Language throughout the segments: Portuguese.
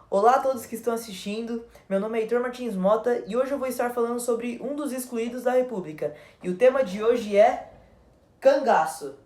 Olá a todos que estão assistindo, meu nome é Heitor Martins Mota e hoje eu vou estar falando sobre um dos excluídos da República. E o tema de hoje é cangaço.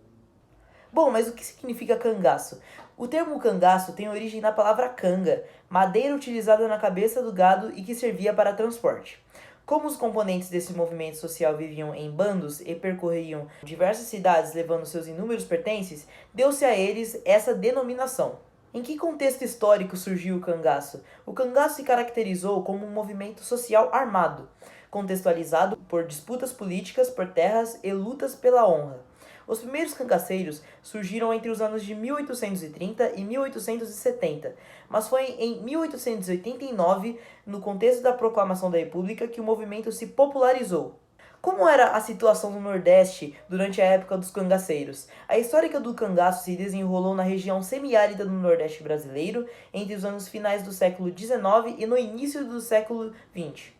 Bom, mas o que significa cangaço? O termo cangaço tem origem na palavra canga, madeira utilizada na cabeça do gado e que servia para transporte. Como os componentes desse movimento social viviam em bandos e percorriam diversas cidades levando seus inúmeros pertences, deu-se a eles essa denominação. Em que contexto histórico surgiu o cangaço? O cangaço se caracterizou como um movimento social armado, contextualizado por disputas políticas por terras e lutas pela honra. Os primeiros cangaceiros surgiram entre os anos de 1830 e 1870, mas foi em 1889, no contexto da proclamação da República, que o movimento se popularizou. Como era a situação no Nordeste durante a época dos cangaceiros? A história do cangaço se desenrolou na região semiárida do Nordeste brasileiro entre os anos finais do século XIX e no início do século XX.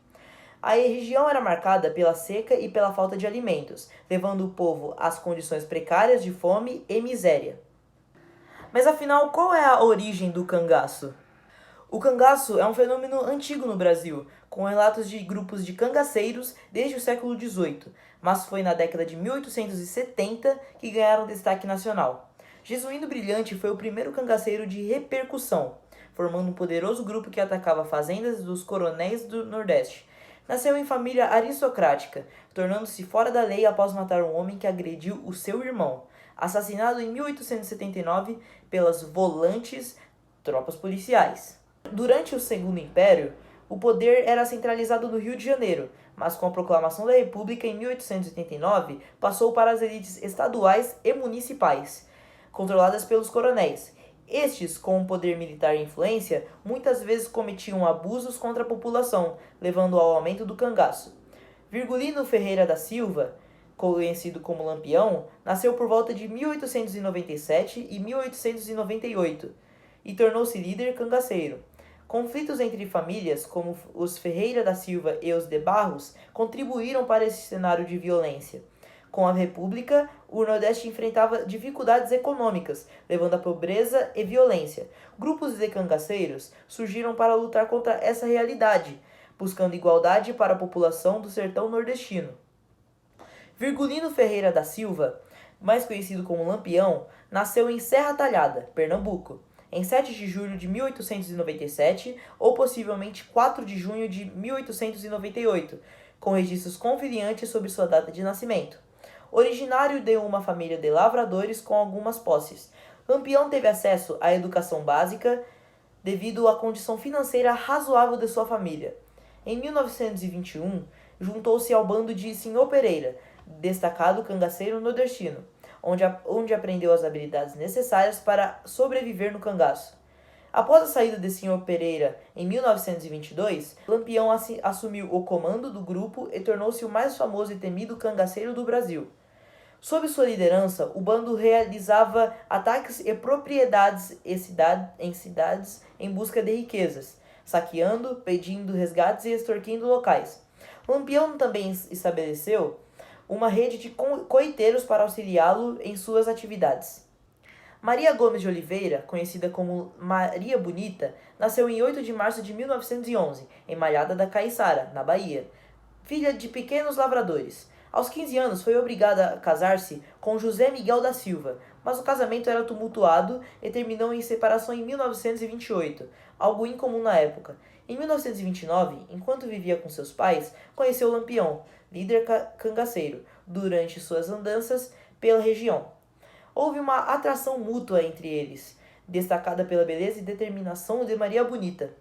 A região era marcada pela seca e pela falta de alimentos, levando o povo às condições precárias de fome e miséria. Mas afinal, qual é a origem do cangaço? O cangaço é um fenômeno antigo no Brasil, com relatos de grupos de cangaceiros desde o século XVIII, mas foi na década de 1870 que ganharam destaque nacional. Jesuíno Brilhante foi o primeiro cangaceiro de repercussão, formando um poderoso grupo que atacava fazendas dos coronéis do Nordeste. Nasceu em família aristocrática, tornando-se fora da lei após matar um homem que agrediu o seu irmão, assassinado em 1879 pelas volantes tropas policiais. Durante o Segundo Império, o poder era centralizado no Rio de Janeiro, mas com a proclamação da República em 1889, passou para as elites estaduais e municipais, controladas pelos coronéis. Estes, com um poder militar e influência, muitas vezes cometiam abusos contra a população, levando ao aumento do cangaço. Virgulino Ferreira da Silva, conhecido como Lampião, nasceu por volta de 1897 e 1898 e tornou-se líder cangaceiro. Conflitos entre famílias, como os Ferreira da Silva e os de Barros, contribuíram para esse cenário de violência. Com a República, o Nordeste enfrentava dificuldades econômicas, levando à pobreza e violência. Grupos de cangaceiros surgiram para lutar contra essa realidade, buscando igualdade para a população do sertão nordestino. Virgulino Ferreira da Silva, mais conhecido como Lampião, nasceu em Serra Talhada, Pernambuco, em 7 de julho de 1897 ou possivelmente 4 de junho de 1898, com registros convenientes sobre sua data de nascimento. Originário de uma família de lavradores com algumas posses, Lampião teve acesso à educação básica devido à condição financeira razoável de sua família. Em 1921, juntou-se ao bando de Senhor Pereira, destacado cangaceiro nordestino, onde aprendeu as habilidades necessárias para sobreviver no cangaço. Após a saída de Senhor Pereira em 1922, Lampião assumiu o comando do grupo e tornou-se o mais famoso e temido cangaceiro do Brasil. Sob sua liderança, o bando realizava ataques e propriedades em cidades em busca de riquezas, saqueando, pedindo resgates e extorquindo locais. Lampião também estabeleceu uma rede de coiteiros para auxiliá-lo em suas atividades. Maria Gomes de Oliveira, conhecida como Maria Bonita, nasceu em 8 de março de 1911, em Malhada da Caiçara, na Bahia, filha de pequenos lavradores. Aos 15 anos foi obrigada a casar-se com José Miguel da Silva, mas o casamento era tumultuado e terminou em separação em 1928, algo incomum na época. Em 1929, enquanto vivia com seus pais, conheceu Lampião, líder cangaceiro, durante suas andanças pela região. Houve uma atração mútua entre eles, destacada pela beleza e determinação de Maria Bonita.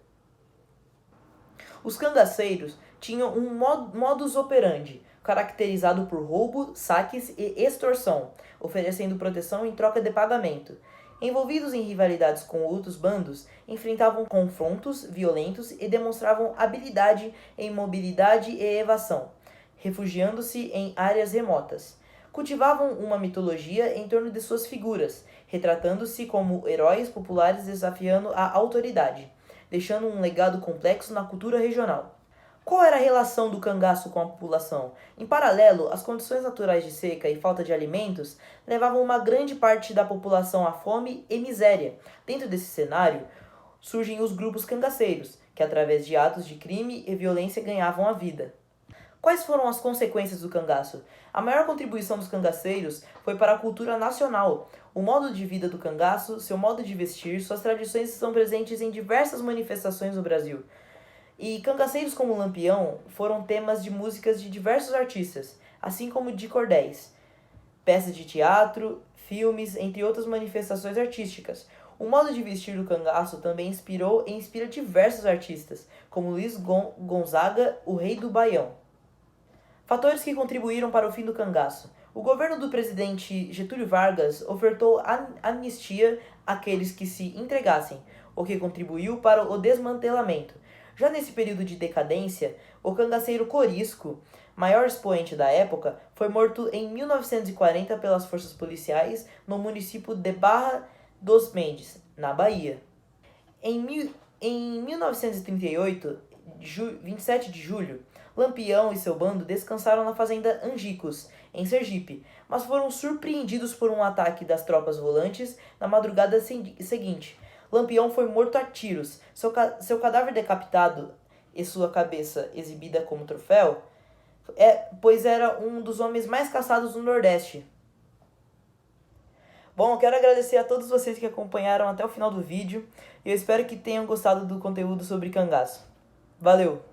Os cangaceiros tinham um modus operandi, caracterizado por roubo, saques e extorsão, oferecendo proteção em troca de pagamento. Envolvidos em rivalidades com outros bandos, enfrentavam confrontos violentos e demonstravam habilidade em mobilidade e evasão, refugiando-se em áreas remotas. Cultivavam uma mitologia em torno de suas figuras, retratando-se como heróis populares desafiando a autoridade, deixando um legado complexo na cultura regional. Qual era a relação do cangaço com a população? Em paralelo, as condições naturais de seca e falta de alimentos levavam uma grande parte da população à fome e miséria. Dentro desse cenário, surgem os grupos cangaceiros, que através de atos de crime e violência ganhavam a vida. Quais foram as consequências do cangaço? A maior contribuição dos cangaceiros foi para a cultura nacional. O modo de vida do cangaço, seu modo de vestir, suas tradições estão presentes em diversas manifestações no Brasil. E cangaceiros como Lampião foram temas de músicas de diversos artistas, assim como de cordéis, peças de teatro, filmes, entre outras manifestações artísticas. O modo de vestir do cangaço também inspirou e inspira diversos artistas, como Luiz Gonzaga, o Rei do Baião. Fatores que contribuíram para o fim do cangaço. O governo do presidente Getúlio Vargas ofertou anistia àqueles que se entregassem, o que contribuiu para o desmantelamento. Já nesse período de decadência, o cangaceiro Corisco, maior expoente da época, foi morto em 1940 pelas forças policiais no município de Barra dos Mendes, na Bahia. Em 1938, 27 de julho, Lampião e seu bando descansaram na fazenda Angicos, em Sergipe, mas foram surpreendidos por um ataque das tropas volantes na madrugada seguinte. Lampião foi morto a tiros. Seu cadáver decapitado e sua cabeça exibida como troféu, pois era um dos homens mais caçados do Nordeste. Bom, eu quero agradecer a todos vocês que acompanharam até o final do vídeo e eu espero que tenham gostado do conteúdo sobre cangaço. Valeu!